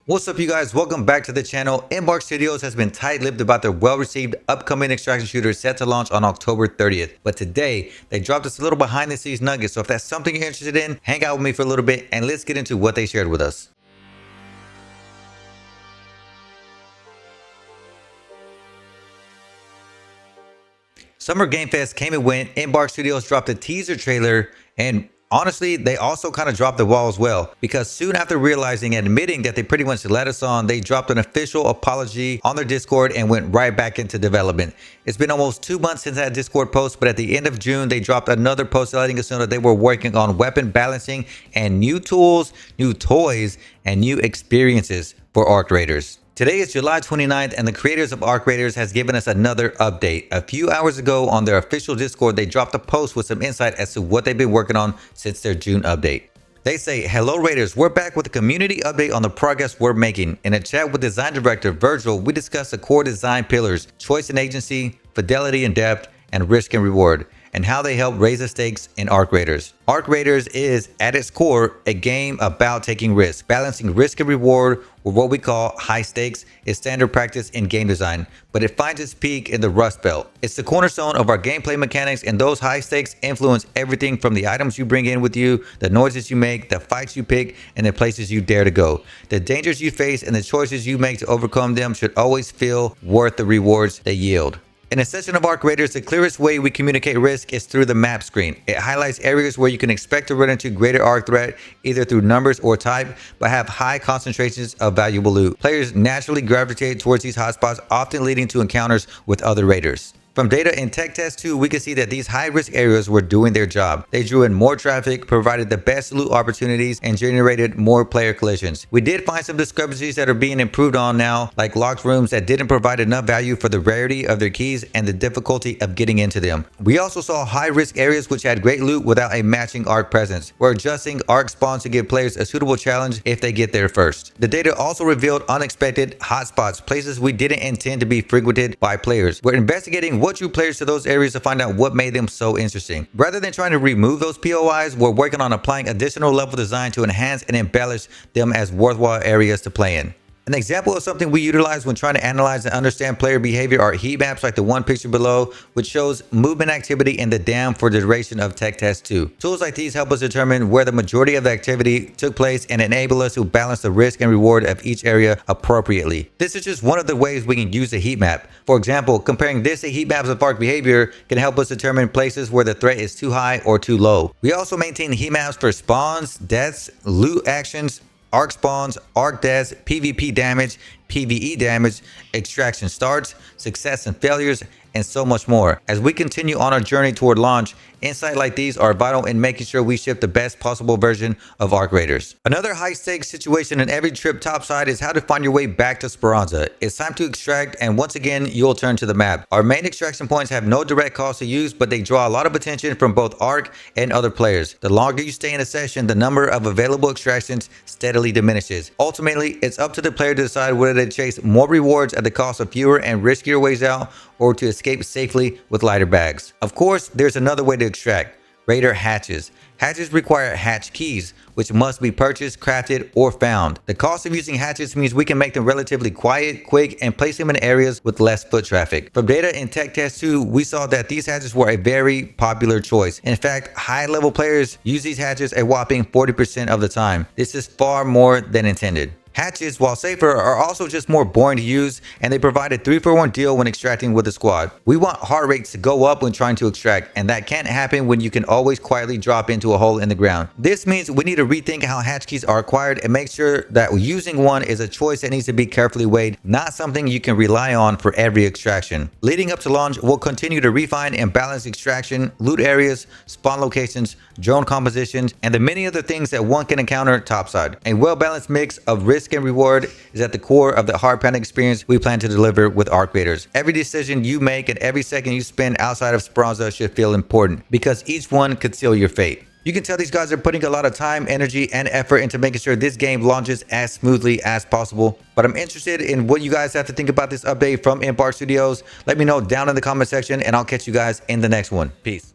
What's up, you guys? Welcome back to the channel. Embark Studios has been tight-lipped about their well-received upcoming extraction shooter set to launch on October 30th. But today, they dropped us a little behind-the-scenes nugget. So if that's something you're interested in, hang out with me for a little bit and let's get into what they shared with us. Summer Game Fest came and went. Embark Studios dropped a teaser trailer, and honestly, they also kind of dropped the ball as well, because soon after realizing and admitting that they pretty much let us on, they dropped an official apology on their Discord and went right back into development. It's been almost 2 months since that Discord post, but at the end of June, they dropped another post letting us know that they were working on weapon balancing and new tools, new toys, and new experiences for Arc Raiders. Today is July 29th, and the creators of Arc Raiders has given us another update. A few hours ago on their official Discord, they dropped a post with some insight as to what they've been working on since their June update. They say, "Hello Raiders, we're back with a community update on the progress we're making. In a chat with design director Virgil, we discussed the core design pillars, choice and agency, fidelity and depth, and risk and reward, and how they help raise the stakes in Arc Raiders. Arc Raiders is, at its core, a game about taking risks. Balancing risk and reward, or what we call high stakes, is standard practice in game design, but it finds its peak in the Rust Belt. It's the cornerstone of our gameplay mechanics, and those high stakes influence everything from the items you bring in with you, the noises you make, the fights you pick, and the places you dare to go. The dangers you face and the choices you make to overcome them should always feel worth the rewards they yield." In a session of Arc Raiders, the clearest way we communicate risk is through the map screen. It highlights areas where you can expect to run into greater arc threat, either through numbers or type, but have high concentrations of valuable loot. Players naturally gravitate towards these hotspots, often leading to encounters with other raiders. From data in Tech Test 2, we can see that these high-risk areas were doing their job. They drew in more traffic, provided the best loot opportunities, and generated more player collisions. We did find some discrepancies that are being improved on now, like locked rooms that didn't provide enough value for the rarity of their keys and the difficulty of getting into them. We also saw high-risk areas which had great loot without a matching arc presence. We're adjusting arc spawns to give players a suitable challenge if they get there first. The data also revealed unexpected hotspots, places we didn't intend to be frequented by players. We're investigating what drew players to those areas to find out what made them so interesting. Rather than trying to remove those POIs, we're working on applying additional level design to enhance and embellish them as worthwhile areas to play in. An example of something we utilize when trying to analyze and understand player behavior are heat maps like the one picture below, which shows movement activity in the dam for the duration of Tech Test 2. Tools like these help us determine where the majority of the activity took place and enable us to balance the risk and reward of each area appropriately. This is just one of the ways we can use a heat map. For example, comparing this to heat maps of arc behavior can help us determine places where the threat is too high or too low. We also maintain heat maps for spawns, deaths, loot actions, arc spawns, arc deaths, PvP damage, PvE damage, extraction starts, success and failures, and so much more. As we continue on our journey toward launch, insights like these are vital in making sure we ship the best possible version of Arc Raiders. Another high stakes situation in every trip topside is how to find your way back to Speranza. It's time to extract, and once again, you'll turn to the map. Our main extraction points have no direct cost to use, but they draw a lot of attention from both Arc and other players. The longer you stay in a session, the number of available extractions steadily diminishes. Ultimately, it's up to the player to decide whether they chase more rewards at the cost of fewer and riskier ways out, or to escape safely with lighter bags. Of course, there's another way to extract: Raider hatches. Hatches require hatch keys, which must be purchased, crafted, or found. The cost of using hatches means we can make them relatively quiet, quick, and place them in areas with less foot traffic. From data in Tech Test 2, we saw that these hatches were a very popular choice. In fact, high-level players use these hatches a whopping 40% of the time. This is far more than intended. Hatches, while safer, are also just more boring to use, and they provide a 3-for-1 deal when extracting with a squad. We want heart rates to go up when trying to extract, and that can't happen when you can always quietly drop into a hole in the ground. This means we need to rethink how hatch keys are acquired and make sure that using one is a choice that needs to be carefully weighed, not something you can rely on for every extraction. Leading up to launch, we'll continue to refine and balance extraction, loot areas, spawn locations, drone compositions, and the many other things that one can encounter topside. A well-balanced mix of risk and reward is at the core of the hard panic experience we plan to deliver with Arc Raiders. Every decision you make and every second you spend outside of Speranza should feel important, because each one could seal your fate. You can tell these guys are putting a lot of time, energy, and effort into making sure this game launches as smoothly as possible. But I'm interested in what you guys have to think about this update from Embark Studios. Let me know down in the comment section, and I'll catch you guys in the next one. Peace.